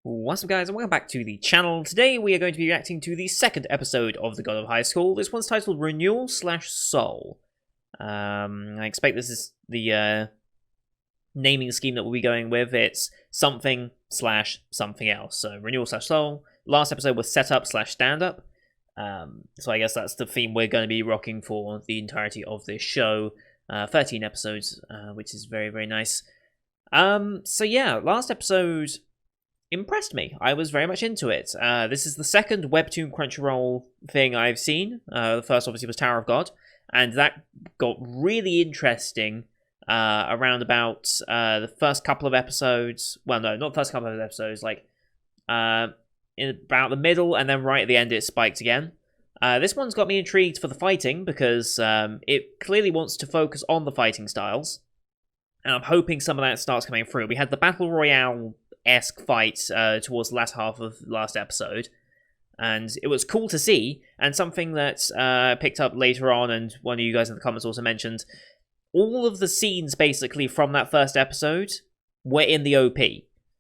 What's up guys, and welcome back to the channel. Today we are going to be reacting to the second episode of the God of Highschool. This one's titled Renewal/Soul. I expect this is the naming scheme that we'll be going with. It's something/something else. So Renewal/Soul. Last episode was Setup/Stand-Up. So I guess that's the theme we're going to be rocking for the entirety of this show. 13 episodes, which is very, very nice. So yeah, last episode impressed me. I was very much into it. This is the second Webtoon Crunchyroll thing I've seen. The first obviously was Tower of God, and that got really interesting around about the first couple of episodes. Well, no, not the first couple of episodes, like in about the middle, and then right at the end it spiked again. This one's got me intrigued for the fighting, because it clearly wants to focus on the fighting styles, and I'm hoping some of that starts coming through. We had the Battle Royale-esque fight towards the latter half of last episode, and it was cool to see, and something that I picked up later on, and one of you guys in the comments also mentioned, all of the scenes basically from that first episode were in the OP.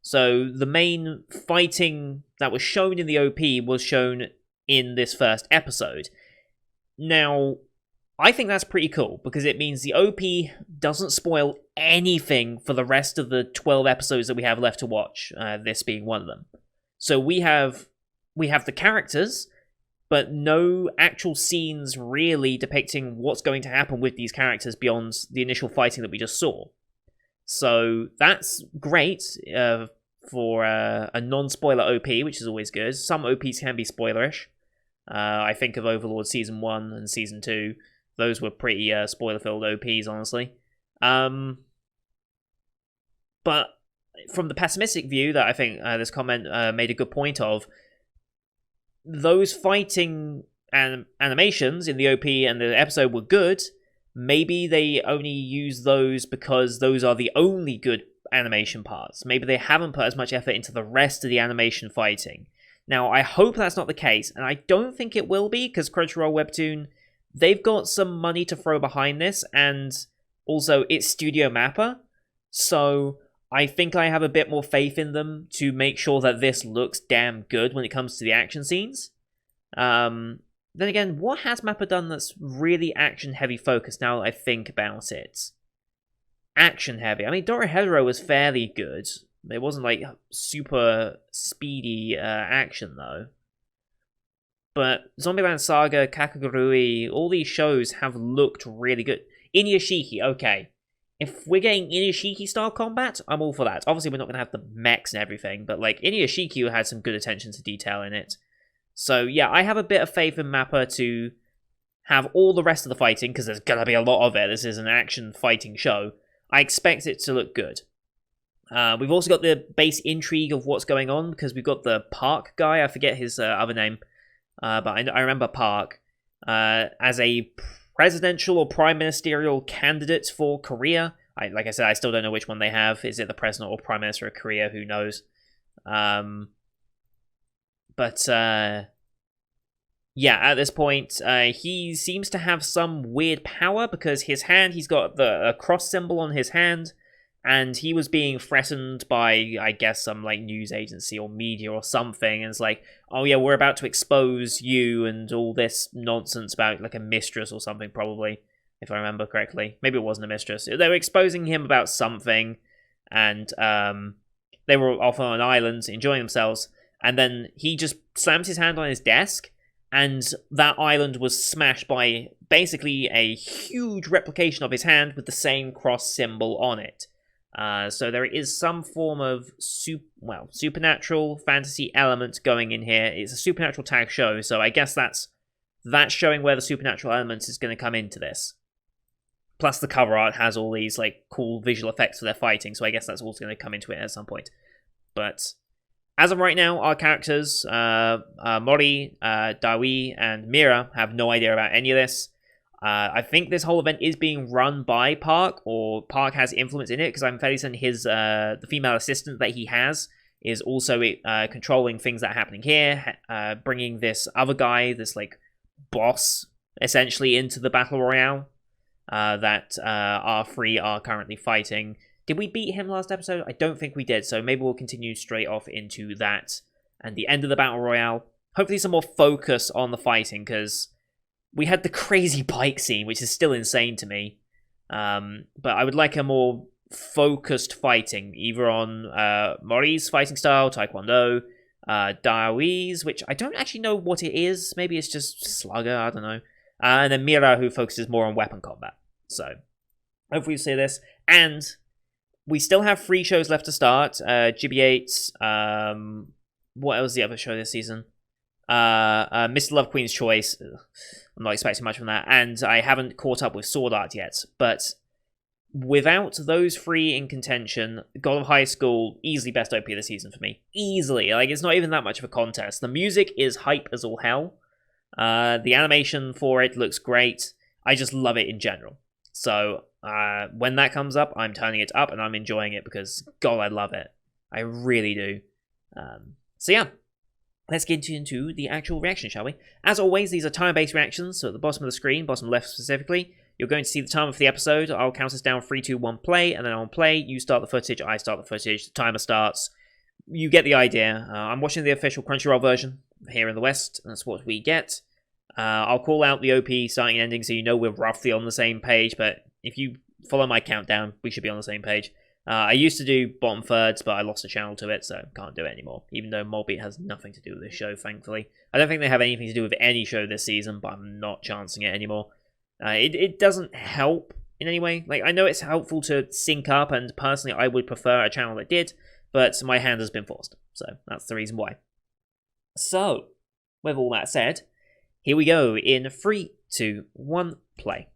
So the main fighting that was shown in the OP was shown in this first episode. Now, I think that's pretty cool, because it means the OP doesn't spoil anything for the rest of the 12 episodes that we have left to watch, this being one of them. So we have the characters, but no actual scenes really depicting what's going to happen with these characters beyond the initial fighting that we just saw. So that's great for a non-spoiler OP, which is always good. Some OPs can be spoilerish. I think of Overlord Season 1 and Season 2. Those were pretty spoiler-filled OPs, honestly. But from the pessimistic view that I think this comment made a good point of, those fighting animations in the OP and the episode were good. Maybe they only use those because those are the only good animation parts. Maybe they haven't put as much effort into the rest of the animation fighting. Now, I hope that's not the case, and I don't think it will be, because Crunchyroll Webtoon, they've got some money to throw behind this, and also it's Studio Mappa, so I think I have a bit more faith in them to make sure that this looks damn good when it comes to the action scenes. Then again, what has Mappa done that's really action-heavy focused now that I think about it? Action-heavy. I mean, Dorohedoro was fairly good. It wasn't, like, super speedy action, though. But Zombieland Saga, Kakagurui, all these shows have looked really good. Inuyashiki, okay. If we're getting Inuyashiki-style combat, I'm all for that. Obviously, we're not going to have the mechs and everything, but, like, Inuyashiki had some good attention to detail in it. So, yeah, I have a bit of faith in Mappa to have all the rest of the fighting, because there's going to be a lot of it. This is an action-fighting show. I expect it to look good. We've also got the base intrigue of what's going on, because we've got the Park guy. I forget his other name, but I remember Park as a presidential or prime ministerial candidate for Korea. Like I said, I still don't know which one they have. Is it the president or prime minister of Korea? Who knows? Yeah, at this point, he seems to have some weird power, because his hand, he's got the cross symbol on his hand, and he was being threatened by, I guess, some, like, news agency or media or something, and it's like, oh yeah, we're about to expose you, and all this nonsense about, like, a mistress or something, probably, if I remember correctly. Maybe it wasn't a mistress. They were exposing him about something, and they were off on an island enjoying themselves, and then he just slammed his hand on his desk, and that island was smashed by basically a huge replication of his hand with the same cross symbol on it. So there is some form of supernatural fantasy element going in here. It's a supernatural tag show, so I guess that's showing where the supernatural element is going to come into this. Plus the cover art has all these, like, cool visual effects for their fighting, so I guess that's also going to come into it at some point. But as of right now, our characters, Mori, Dawi, and Mira, have no idea about any of this. I think this whole event is being run by Park, or Park has influence in it, because I'm fairly certain his the female assistant that he has is also controlling things that are happening here, bringing this other guy, this, like, boss, essentially, into the Battle Royale that our three are currently fighting. Did we beat him last episode? I don't think we did, so maybe we'll continue straight off into that and the end of the Battle Royale. Hopefully some more focus on the fighting, because we had the crazy bike scene, which is still insane to me. But I would like a more focused fighting, either on Mori's fighting style, Taekwondo, Daoi's, which I don't actually know what it is. Maybe it's just Slugger, I don't know. And then Mira, who focuses more on weapon combat. So, hopefully you see this. And we still have 3 shows left to start. GB8, what else is the other show this season? Mr. Love Queen's Choice. I'm not expecting much from that. And I haven't caught up with Sword Art yet. But without those 3 in contention, God of Highschool, easily best OP of the season for me. Easily. Like, it's not even that much of a contest. The music is hype as all hell. The animation for it looks great. I just love it in general. So, when that comes up, I'm turning it up and I'm enjoying it because, God, I love it. I really do. So yeah, let's get into the actual reaction, shall we? As always, these are time-based reactions, so at the bottom of the screen, bottom left specifically, you're going to see the time of the episode. I'll count us down 3, 2, 1, play, and then on play, you start the footage, I start the footage, the timer starts. You get the idea. I'm watching the official Crunchyroll version here in the West, and that's what we get. I'll call out the OP starting and ending so you know we're roughly on the same page, but if you follow my countdown, we should be on the same page. I used to do bottom thirds, but I lost a channel to it, so can't do it anymore. Even though Moldbeat has nothing to do with this show, thankfully. I don't think they have anything to do with any show this season, but I'm not chancing it anymore. It doesn't help in any way. Like, I know it's helpful to sync up, and personally I would prefer a channel that did, but my hand has been forced, so that's the reason why. So, with all that said, here we go in 3, 2, 1, play.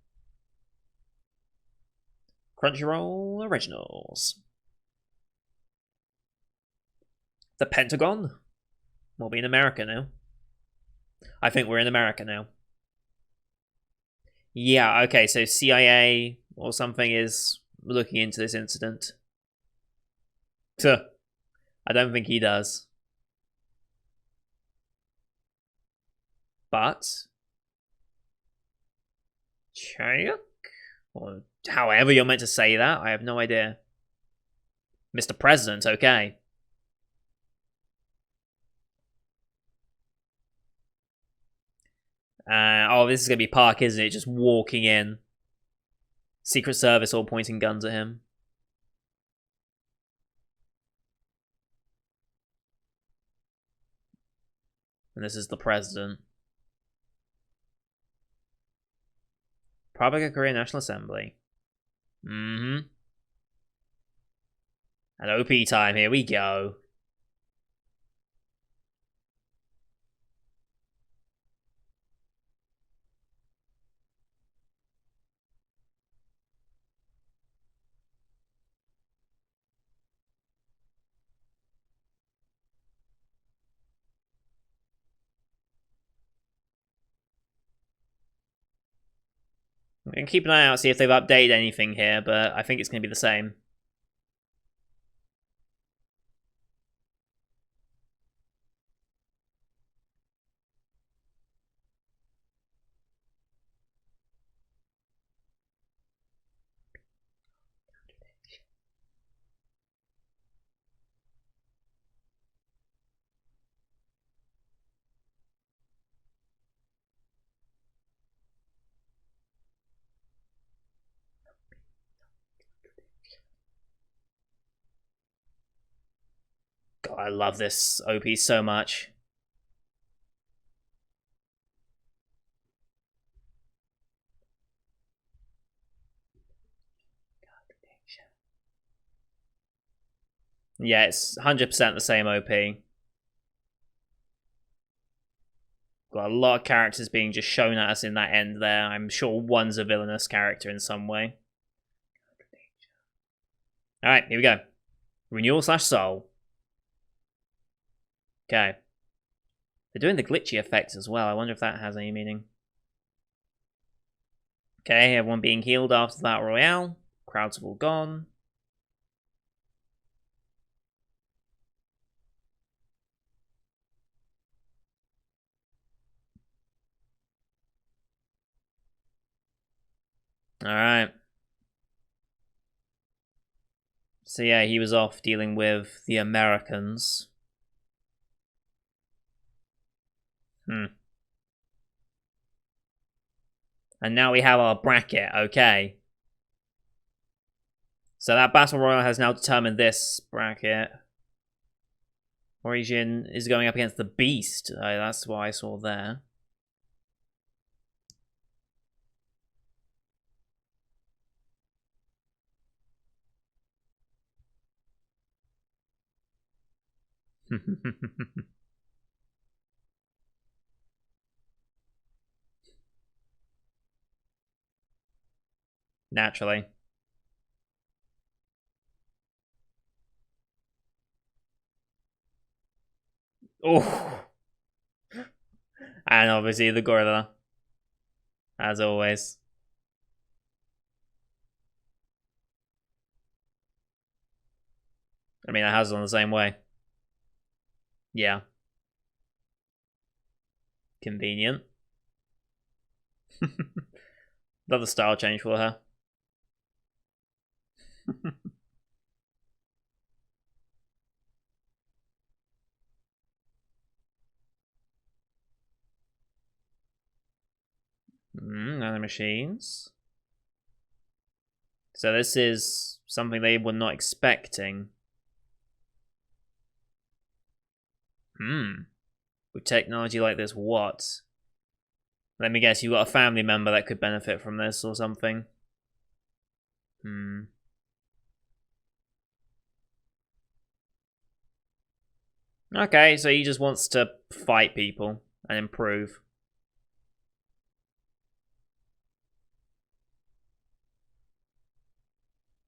Crunchyroll Originals. The Pentagon? We'll be in America now. I think we're in America now. Yeah, okay, so CIA or something is looking into this incident. Tuh. I don't think he does. But check? Or however you're meant to say that, I have no idea. Mr. President, okay. Oh, this is going to be Park, isn't it? Just walking in. Secret Service all pointing guns at him. And this is the president. Republic of Korea National Assembly. Mm-hmm. And OP time, here we go. I'm going to keep an eye out, see if they've updated anything here, but I think it's going to be the same. God, I love this OP so much. Yeah, it's 100% the same OP. Got a lot of characters being just shown at us in that end there. I'm sure one's a villainous character in some way. Alright, here we go. Renewal / Soul. Okay. They're doing the glitchy effects as well. I wonder if that has any meaning. Okay, everyone being healed after that Royale. Crowds have all gone. Alright. So yeah, he was off dealing with the Americans. And now we have our bracket, okay. So that Battle Royale has now determined this bracket. Origin is going up against the Beast. That's what I saw there. Naturally. Oh, and obviously the gorilla, as always. I mean, it has on the same way. Yeah. Convenient. Love the style change for her. Nanomachines. So this is something they were not expecting. With technology like this, what? Let me guess, you got a family member that could benefit from this or something. Okay, so he just wants to fight people and improve.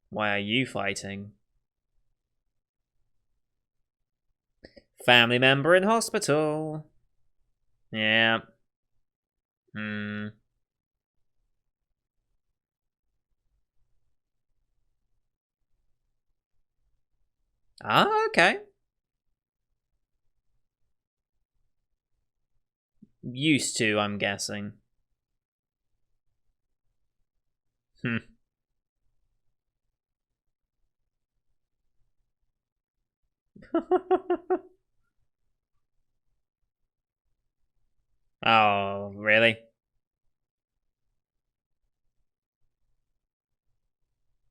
Why are you fighting? Family member in hospital. Yeah. Ah, okay. Used to, I'm guessing. Oh, really?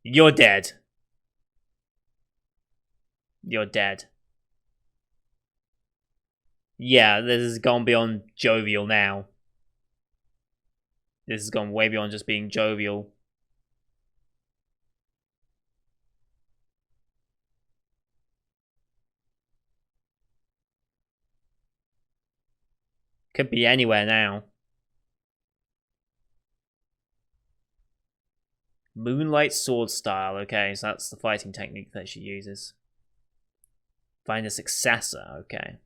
You're dead. You're dead. Yeah, this has gone beyond jovial now. This has gone way beyond just being jovial. Could be anywhere now. Moonlight sword style. Okay, so that's the fighting technique that she uses. Find a successor. Okay.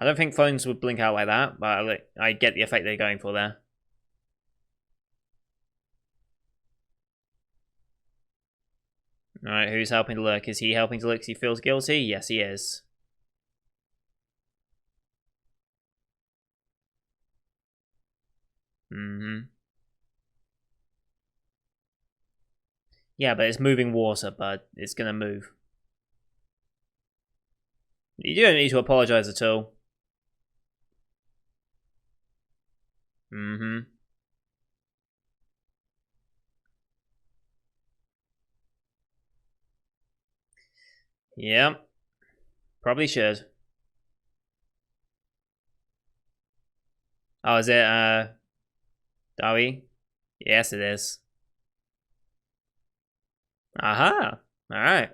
I don't think phones would blink out like that, but I get the effect they're going for there. Alright, who's helping to look? Is he helping to look because he feels guilty? Yes, he is. Yeah, but it's moving water, but it's gonna move. You don't need to apologize at all. Yep. Probably should. Oh, is it, are we? Yes, it is. Aha! Alright.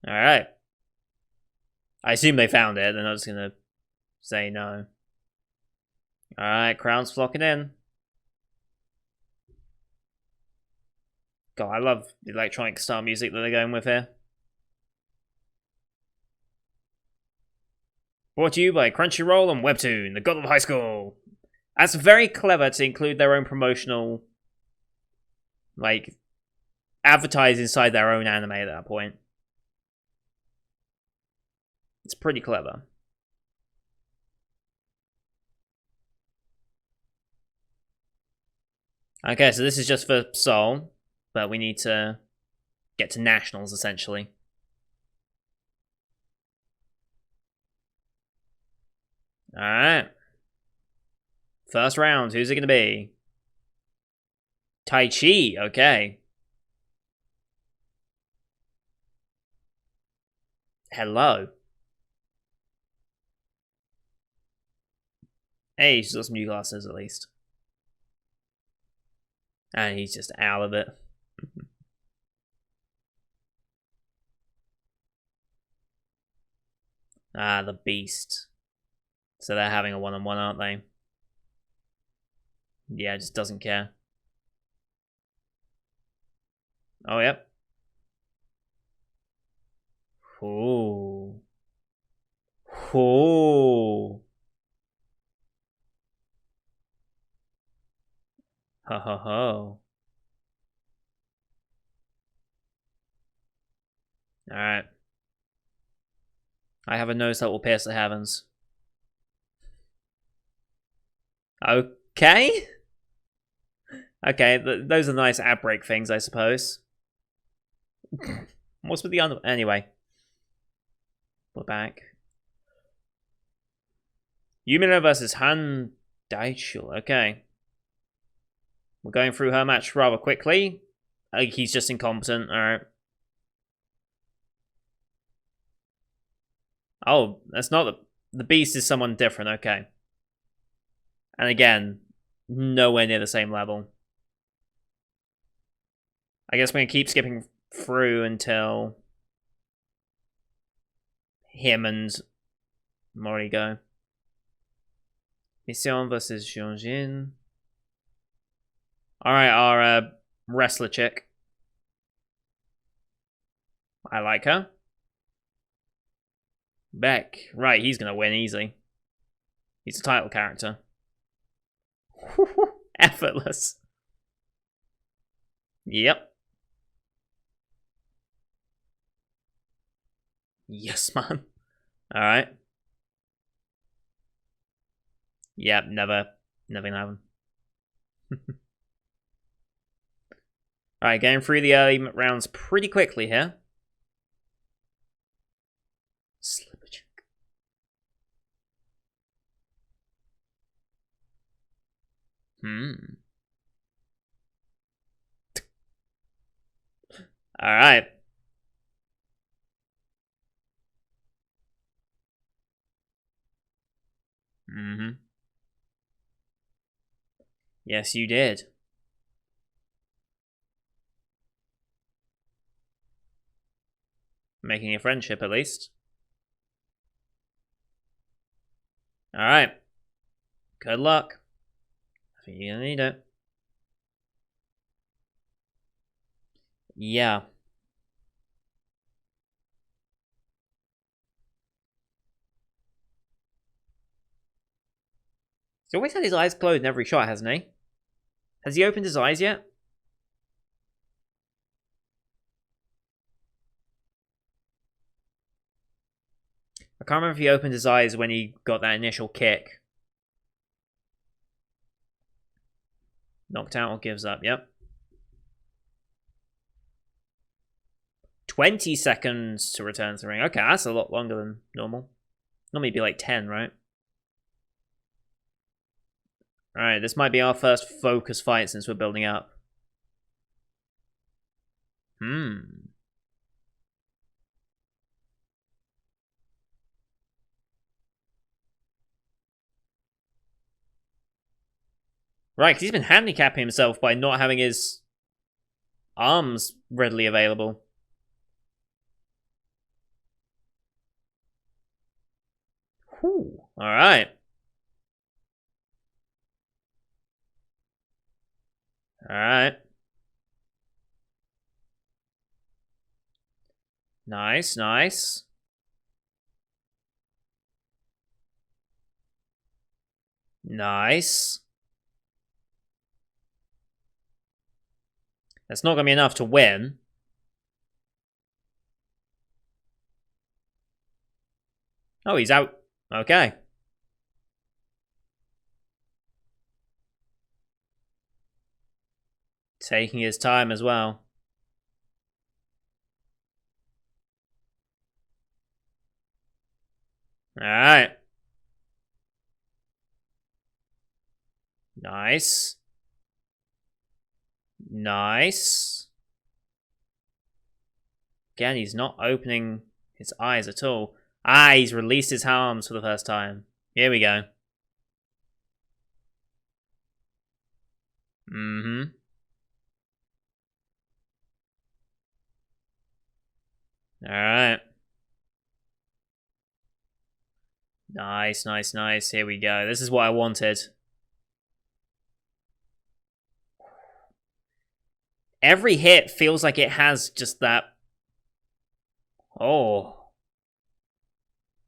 Alright. I assume they found it, they're not just gonna say no. Alright, crowd's flocking in. God, I love the electronic style music that they're going with here. Brought to you by Crunchyroll and Webtoon, the God of Highschool. That's very clever to include their own promotional, like, advertise inside their own anime at that point. It's pretty clever. Okay, so this is just for Seoul, but we need to get to nationals, essentially. Alright. First round, who's it going to be? Tai Chi, okay. Hello. Hey, she's got some new glasses at least. And he's just out of it. Ah, the beast. So they're having a one-on-one, aren't they? Yeah, just doesn't care. Oh, yep. Ooh. Ooh. Ho ho ho. Alright. I have a nose that will pierce the heavens. Okay? Okay, those are nice ad break things, I suppose. What's with the other... Anyway. We're back. Yumino versus Han Daichul. Okay. We're going through her match rather quickly. He's just incompetent. Alright. Oh, that's not the beast is someone different. Okay. And again, nowhere near the same level. I guess we're going to keep skipping through until him and Mori go. Mission versus Jeonjin. Alright, our wrestler chick. I like her. Beck. Right, he's going to win easy. He's a title character. Effortless. Yep. Yes, man. Alright. Yep, never gonna happen. Alright, going through the early rounds pretty quickly here. Slipper check. Alright. Yes, you did. Making a friendship, at least. Alright. Good luck. I think you're gonna need it. Yeah. He's always had his eyes closed in every shot, hasn't he? Has he opened his eyes yet? I can't remember if he opened his eyes when he got that initial kick. Knocked out or gives up, yep. 20 seconds to return to the ring. Okay, that's a lot longer than normal. Normally it'd be like 10, right? Alright, this might be our first focus fight since we're building up. Right, because he's been handicapping himself by not having his arms readily available. Whew. Alright. Alright. Nice, nice. Nice. That's not going to be enough to win. Oh, he's out. Okay. Taking his time as well. Alright. Nice. Nice. Again, he's not opening his eyes at all. Ah, he's released his arms for the first time. Here we go. Mm-hmm. Alright. Nice, nice, nice. Here we go. This is what I wanted. Every hit feels like it has just that... Oh.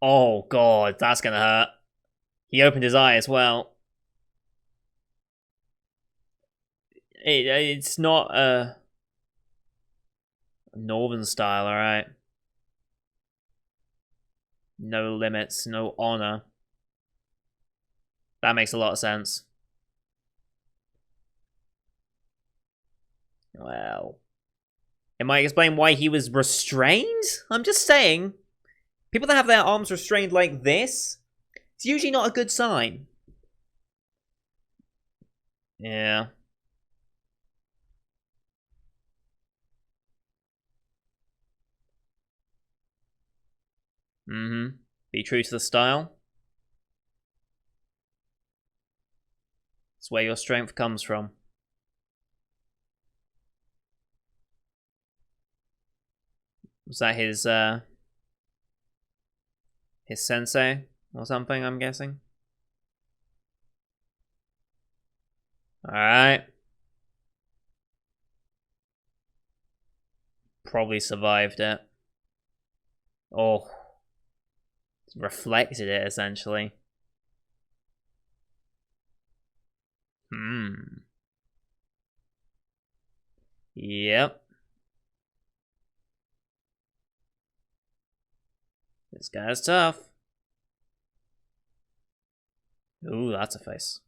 Oh, God. That's gonna hurt. He opened his eye as well. It's not a... Northern style, alright. No limits, no honor. That makes a lot of sense. Well, it might explain why he was restrained? I'm just saying. People that have their arms restrained like this, it's usually not a good sign. Yeah. Mm-hmm. Be true to the style. It's where your strength comes from. Was that his sensei or something, I'm guessing? Alright. Probably survived it. Oh. Reflected it, essentially. Yep. This guy's tough. Ooh, that's a face.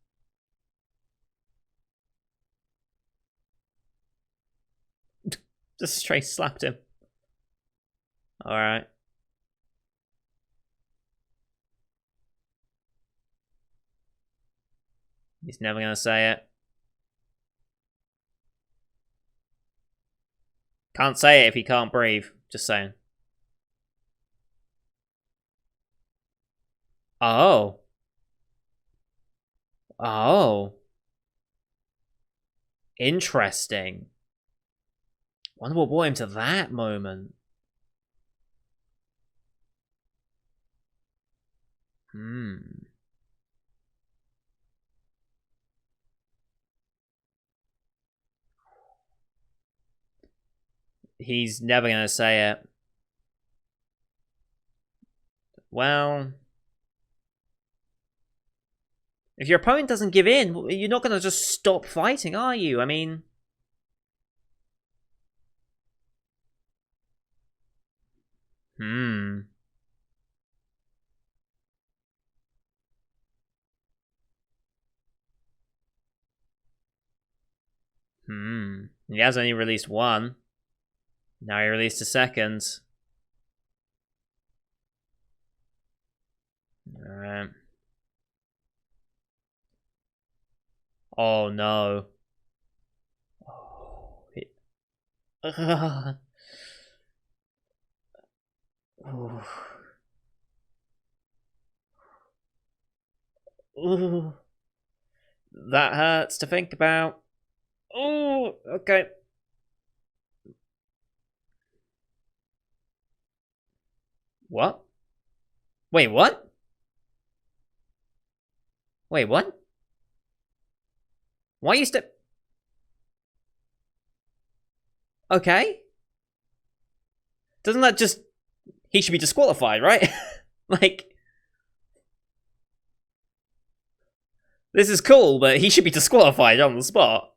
Just straight slapped him. Alright. He's never gonna say it. Can't say it if he can't breathe. Just saying. Oh. Oh. Interesting. Wonder what brought him to that moment. He's never gonna say it. Well, if your opponent doesn't give in, you're not gonna just stop fighting, are you? I mean... He has only released one. Now he released a second. Alright. Oh no. Oh, oh. Ooh. That hurts to think about. Oh, okay. What? Wait, what? Wait, what? Why are you Okay. Doesn't that just... He should be disqualified, right? Like... This is cool, but he should be disqualified on the spot.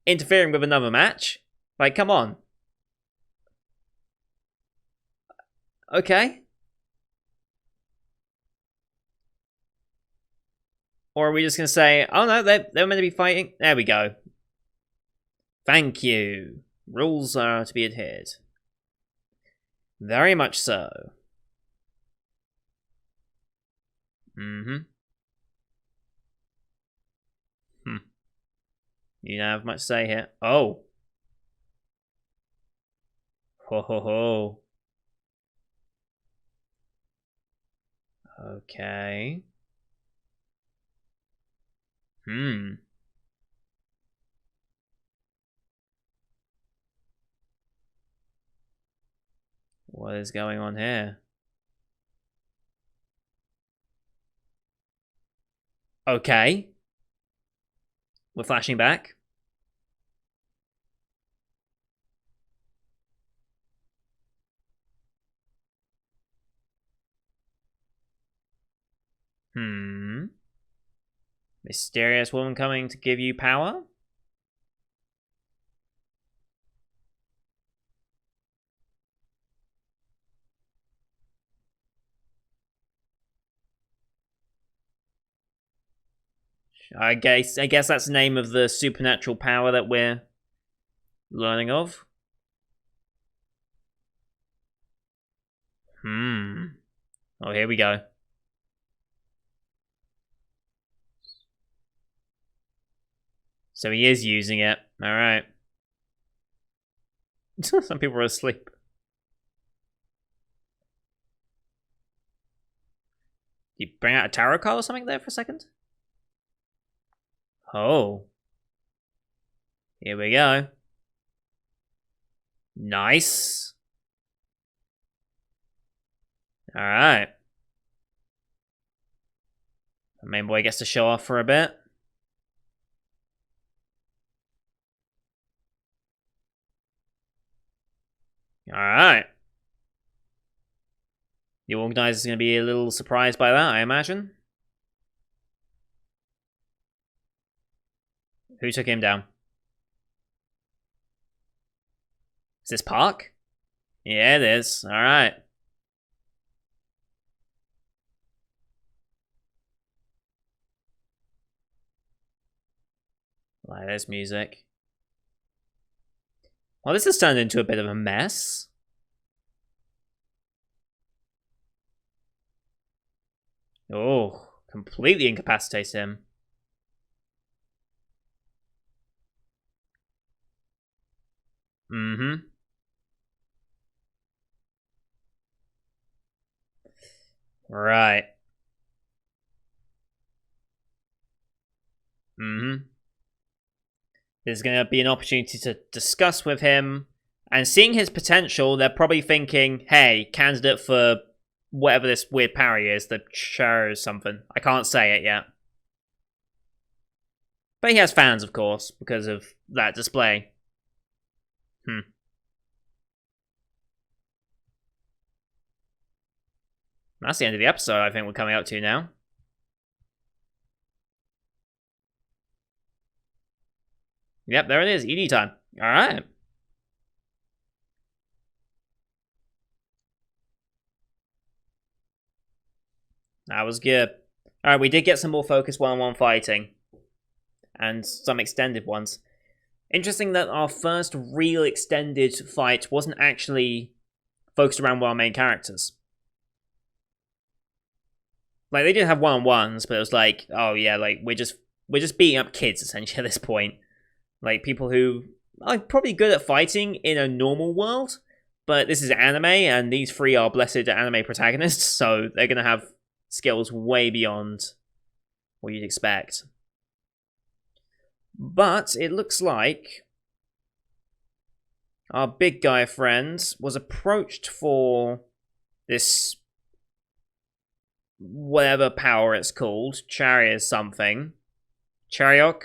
Interfering with another match? Like, come on. Okay. Or are we just going to say, oh no, they're meant to be fighting? There we go. Thank you. Rules are to be adhered. Very much so. Mm-hmm. You don't have much to say here. Oh. Ho ho ho. Okay. What is going on here? Okay. We're flashing back. Mysterious woman coming to give you power? I guess that's the name of the supernatural power that we're learning of. Oh, here we go. So he is using it. Alright. Some people are asleep. You bring out a tarot card or something there for a second? Oh. Here we go. Nice. Alright. The main boy gets to show off for a bit. Alright. The organizer's going to be a little surprised by that, I imagine. Who took him down? Is this Park? Yeah, it is. Alright. Like, there's music. Well, this has turned into a bit of a mess. Oh, completely incapacitates him. Right. There's going to be an opportunity to discuss with him. And seeing his potential, they're probably thinking, hey, candidate for whatever this weird power is, the chair or something. I can't say it yet. But he has fans, of course, because of that display. That's the end of the episode, I think we're coming up to now. Yep, there it is. ED time. Alright. That was good. Alright, we did get some more focused one-on-one fighting. And some extended ones. Interesting that our first real extended fight wasn't actually focused around one of our main characters. Like, they did have one-on-ones, but it was like, oh yeah, like, we're just beating up kids, essentially, at this point. Like, people who are probably good at fighting in a normal world, but this is anime, and these three are blessed anime protagonists, so they're gonna have skills way beyond what you'd expect. But it looks like our big guy friend was approached for this whatever power it's called. Chariot something. Chariot?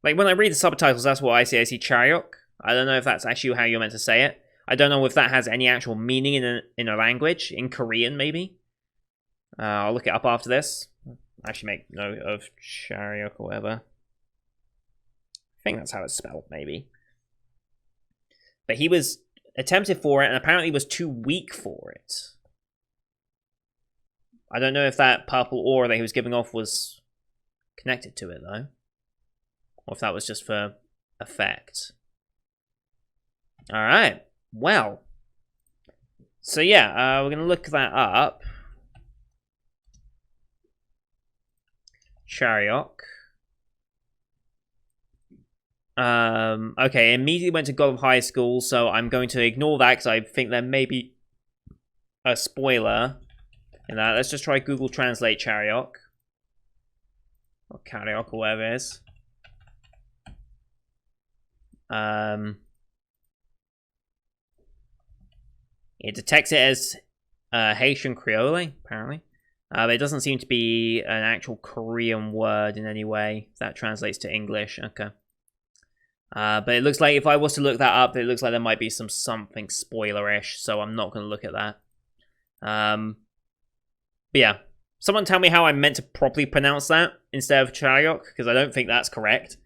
Like, when I read the subtitles, that's what I see. I see Chariot. I don't know if that's actually how you're meant to say it. I don't know if that has any actual meaning in a language. In Korean, maybe. I'll look it up after this. Actually make note of Chariok or whatever. I think that's how it's spelled, maybe. But he was attempted for it and apparently was too weak for it. I don't know if that purple aura that he was giving off was connected to it, though. Or if that was just for effect. Alright, well. So yeah, we're going to look that up. Chariok. Okay, immediately went to God of Highschool, so I'm going to ignore that because I think there may be a spoiler in that. Let's just try Google Translate Chariok. Or Chariok, or whatever it is. It detects it as Haitian Creole, apparently. But it doesn't seem to be an actual Korean word in any way. That translates to English. Okay. But it looks like if I was to look that up, it looks like there might be something spoilerish, so I'm not going to look at that. But yeah. Someone tell me how I'm meant to properly pronounce that instead of Chariok, because I don't think that's correct.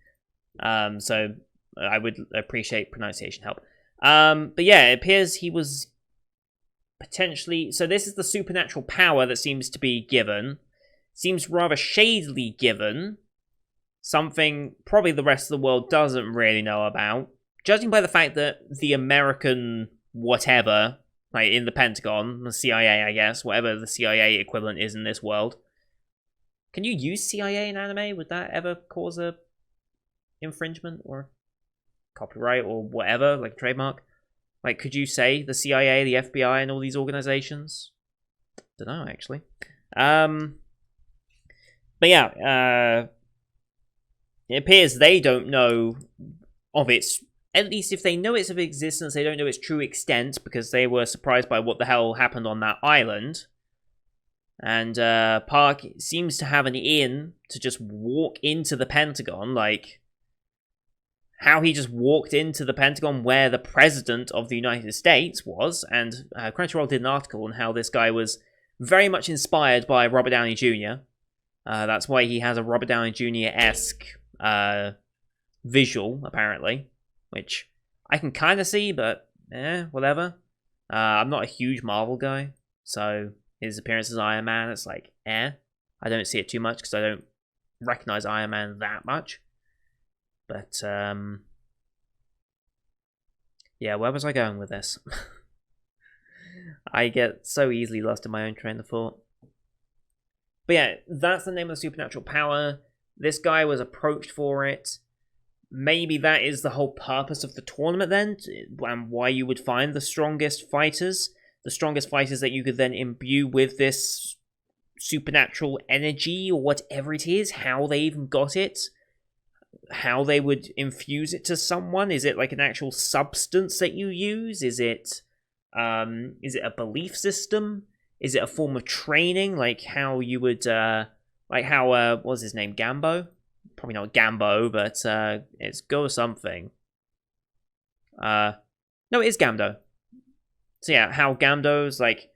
So I would appreciate pronunciation help. But yeah, it appears he was potentially... So this is the supernatural power that seems to be given. Seems rather shadily given. Something probably the rest of the world doesn't really know about. Judging by the fact that the American whatever, like in the Pentagon, the CIA, I guess, whatever the CIA equivalent is in this world. Can you use CIA in anime? Would that ever cause a infringement or copyright or whatever, like a trademark? Like, could you say the CIA, the FBI, and all these organizations? Don't know, actually. But yeah, it appears they don't know of its... At least if they know it's of existence, they don't know its true extent because they were surprised by what the hell happened on that island. And Park seems to have an in to just walk into the Pentagon, like... How he just walked into the Pentagon where the President of the United States was, and Crunchyroll did an article on how this guy was very much inspired by Robert Downey Jr. That's why he has a Robert Downey Jr.-esque visual, apparently, which I can kind of see, but whatever. I'm not a huge Marvel guy, so his appearance as Iron Man, it's like, I don't see it too much because I don't recognize Iron Man that much. But, yeah, where was I going with this? I get so easily lost in my own train of thought. But yeah, that's the name of the supernatural power. This guy was approached for it. Maybe that is the whole purpose of the tournament then, and why you would find the strongest fighters. The strongest fighters that you could then imbue with this supernatural energy, or whatever it is, how they even got it. How they would infuse it to someone? Is it like an actual substance that you use? Is it a belief system? Is it a form of training? Like how you would, like how, what was his name? Gambo? Probably not Gambo, but it's Go something. No, it is Gamdo. So yeah, how Gamdo's like,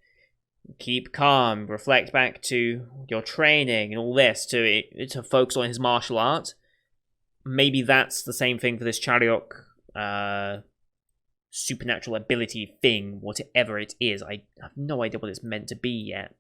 keep calm, reflect back to your training and all this to focus on his martial art. Maybe that's the same thing for this Chariok supernatural ability thing, whatever it is. I have no idea what it's meant to be yet.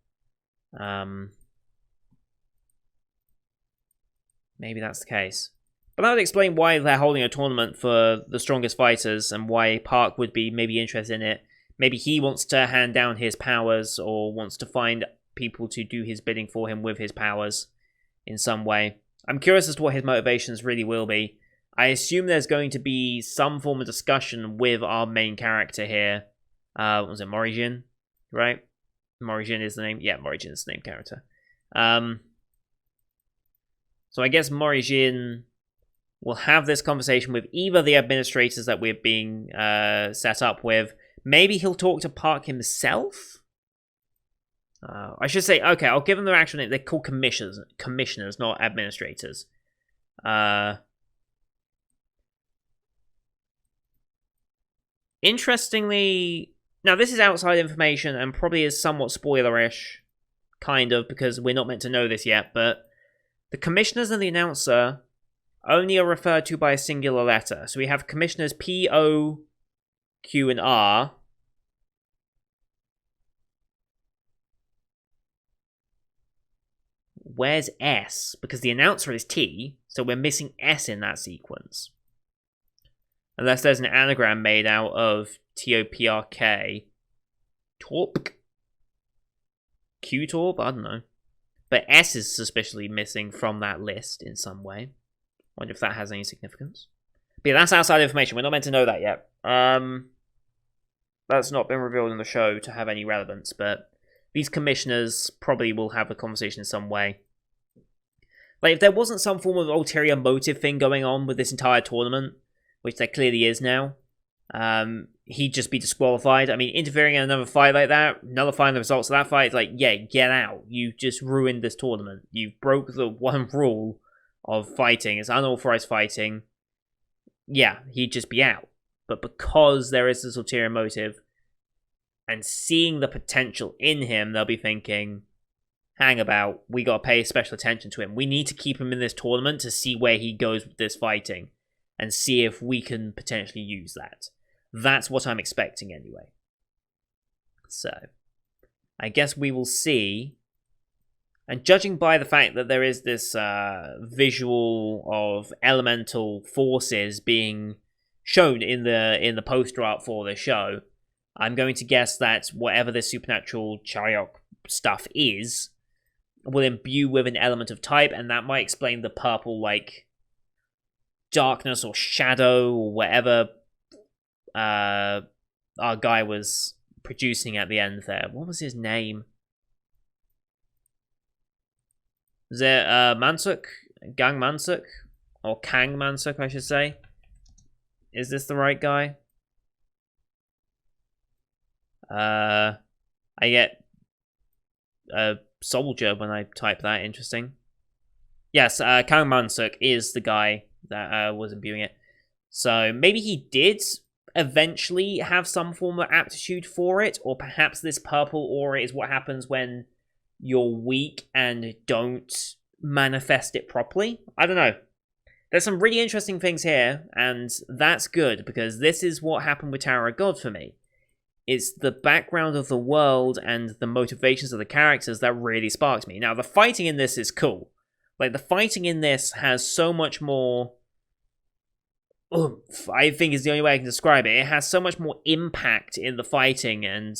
Maybe that's the case. But that would explain why they're holding a tournament for the strongest fighters and why Park would be maybe interested in it. Maybe he wants to hand down his powers or wants to find people to do his bidding for him with his powers in some way. I'm curious as to what his motivations really will be. I assume there's going to be some form of discussion with our main character here. What was it, Morijin? Right? Morijin is the name? Yeah, Morijin is the name character. So I guess Morijin will have this conversation with either the administrators that we're being set up with. Maybe he'll talk to Park himself? I should say, okay, I'll give them their actual name. They're called commissioners, not administrators. Interestingly, now this is outside information and probably is somewhat spoilerish, kind of, because we're not meant to know this yet, but the commissioners and the announcer only are referred to by a singular letter. So we have commissioners P, O, Q, and R. Where's S? Because the announcer is T, so we're missing S in that sequence. Unless there's an anagram made out of T-O-P-R-K. Torp? Q-Torp? I don't know. But S is suspiciously missing from that list in some way. Wonder if that has any significance. But yeah, that's outside information. We're not meant to know that yet. That's not been revealed in the show to have any relevance, but these commissioners probably will have a conversation in some way. Like, if there wasn't some form of ulterior motive thing going on with this entire tournament, which there clearly is now, he'd just be disqualified. I mean, interfering in another fight like that, nullifying the results of that fight, it's like, yeah, get out. You just ruined this tournament. You broke the one rule of fighting. It's unauthorized fighting. Yeah, he'd just be out. But because there is this ulterior motive, and seeing the potential in him, they'll be thinking, hang about, we gotta pay special attention to him. We need to keep him in this tournament to see where he goes with this fighting, and see if we can potentially use that. That's what I'm expecting anyway. So, I guess we will see. And judging by the fact that there is this visual of elemental forces being shown in the poster art for the show, I'm going to guess that whatever this supernatural chariot stuff is will imbue with an element of type, and that might explain the purple, like, darkness or shadow or whatever our guy was producing at the end there. What was his name? Is it Mansuk? Gang Mansuk? Or Kang Mansuk, I should say. Is this the right guy? I get a soldier when I type that. Interesting. Yes, Kang Mansuk is the guy that was imbuing it. So maybe he did eventually have some form of aptitude for it, or perhaps this purple aura is what happens when you're weak and don't manifest it properly. I don't know. There's some really interesting things here, and that's good, because this is what happened with Tower of God for me. It's the background of the world and the motivations of the characters that really sparked me. Now, the fighting in this is cool. Like, the fighting in this has so much more oomph, I think is the only way I can describe it. It has so much more impact in the fighting and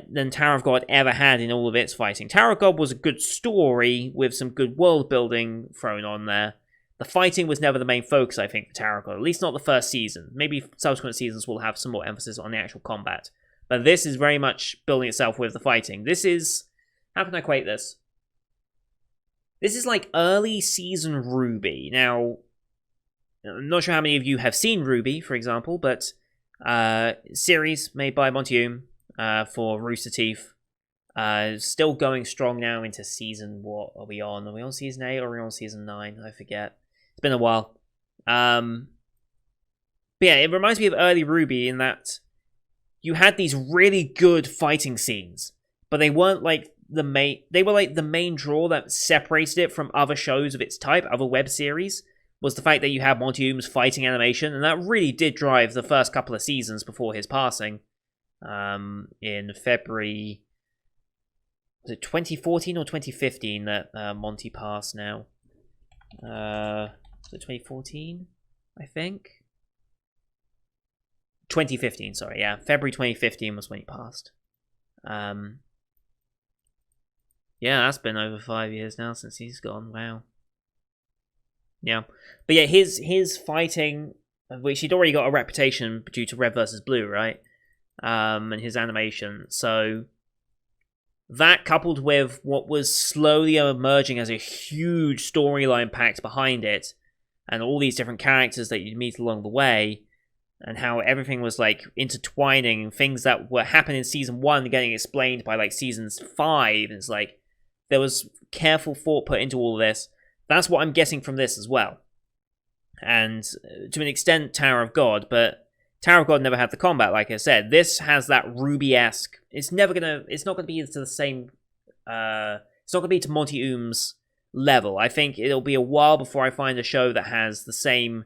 than Tower of God ever had in all of its fighting. Tower of God was a good story with some good world building thrown on there. The fighting was never the main focus, I think, for Tower of God. At least not the first season. Maybe subsequent seasons will have some more emphasis on the actual combat. But this is very much building itself with the fighting. This is... How can I equate this? This is like early season Ruby. Now, I'm not sure how many of you have seen Ruby, for example, but series made by Montium for Rooster Teeth. Still going strong now into season... What are we on? Are we on season 8 or are we on season 9? I forget. It's been a while. But yeah, it reminds me of early Ruby in that you had these really good fighting scenes, but they weren't like the main... They were like the main draw that separated it from other shows of its type, other web series, was the fact that you had Montium's fighting animation, and that really did drive the first couple of seasons before his passing. In February... Was it 2014 or 2015 that Monty passed now? Was it 2014, I think? 2015, sorry, yeah. February 2015 was when he passed. Yeah, that's been over 5 years now since he's gone, wow. Yeah. But yeah, his fighting, which he'd already got a reputation due to Red vs. Blue, right? And his animation, so... That coupled with what was slowly emerging as a huge storyline packed behind it, and all these different characters that you'd meet along the way, and how everything was like intertwining, and things that were happening in season 1 getting explained by like seasons 5, and it's like there was careful thought put into all of this. That's what I'm getting from this as well. And to an extent, Tower of God, but Tower of God never had the combat, like I said. This has that Ruby-esque. It's not gonna be to the same. It's not gonna be to Monty Oom's level. I think it'll be a while before I find a show that has the same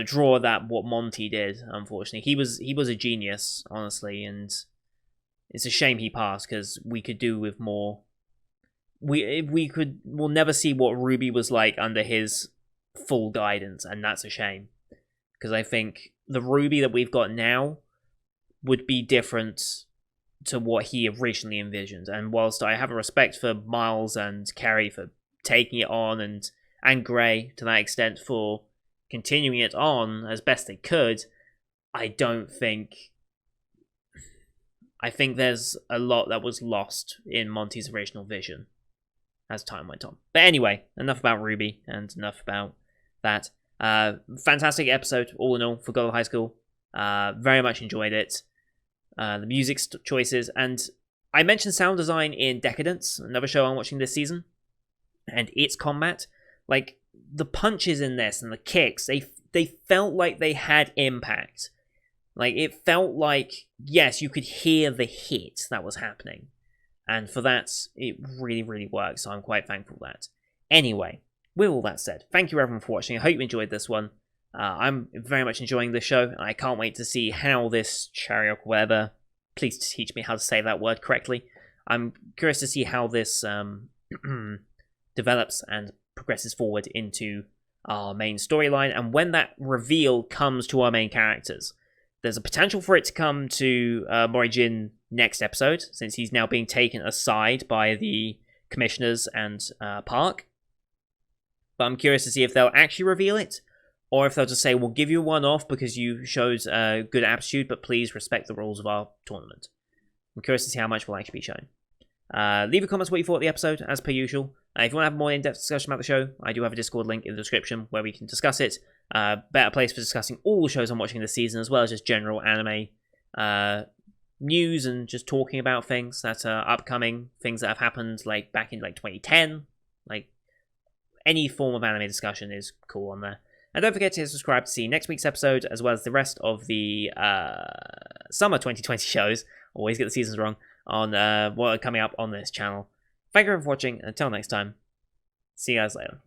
draw that what Monty did. Unfortunately, he was a genius, honestly, and it's a shame he passed because we could do with more. We'll never see what Ruby was like under his full guidance, and that's a shame. Because I think the Ruby that we've got now would be different to what he originally envisioned. And whilst I have a respect for Miles and Carrie for taking it on, and Gray to that extent for continuing it on as best they could, I think there's a lot that was lost in Monty's original vision as time went on. But anyway, enough about Ruby and enough about that. Fantastic episode, all in all, for God of High School. Very much enjoyed it. The music choices, and I mentioned sound design in Decadence, another show I'm watching this season, and its combat. Like, the punches in this and the kicks, they felt like they had impact. Like, it felt like, yes, you could hear the hit that was happening. And for that, it really, really works, so I'm quite thankful for that. Anyway, with all that said, thank you everyone for watching. I hope you enjoyed this one. I'm very much enjoying this show, and I can't wait to see how this chariot, whatever, please teach me how to say that word correctly. I'm curious to see how this develops and progresses forward into our main storyline, and when that reveal comes to our main characters. There's a potential for it to come to Morijin next episode, since he's now being taken aside by the commissioners and Park. But I'm curious to see if they'll actually reveal it, or if they'll just say, we'll give you one off because you showed good aptitude, but please respect the rules of our tournament. I'm curious to see how much will actually be shown. Leave a comment what you thought of the episode, as per usual. If you want to have a more in-depth discussion about the show, I do have a Discord link in the description where we can discuss it. Better place for discussing all the shows I'm watching this season, as well as just general anime news and just talking about things that are upcoming, things that have happened like back in like 2010. Like, any form of anime discussion is cool on there. And don't forget to subscribe to see next week's episode, as well as the rest of the summer 2020 shows. Always get the seasons wrong, on what are coming up on this channel. Thank you for watching, and until next time, see you guys later.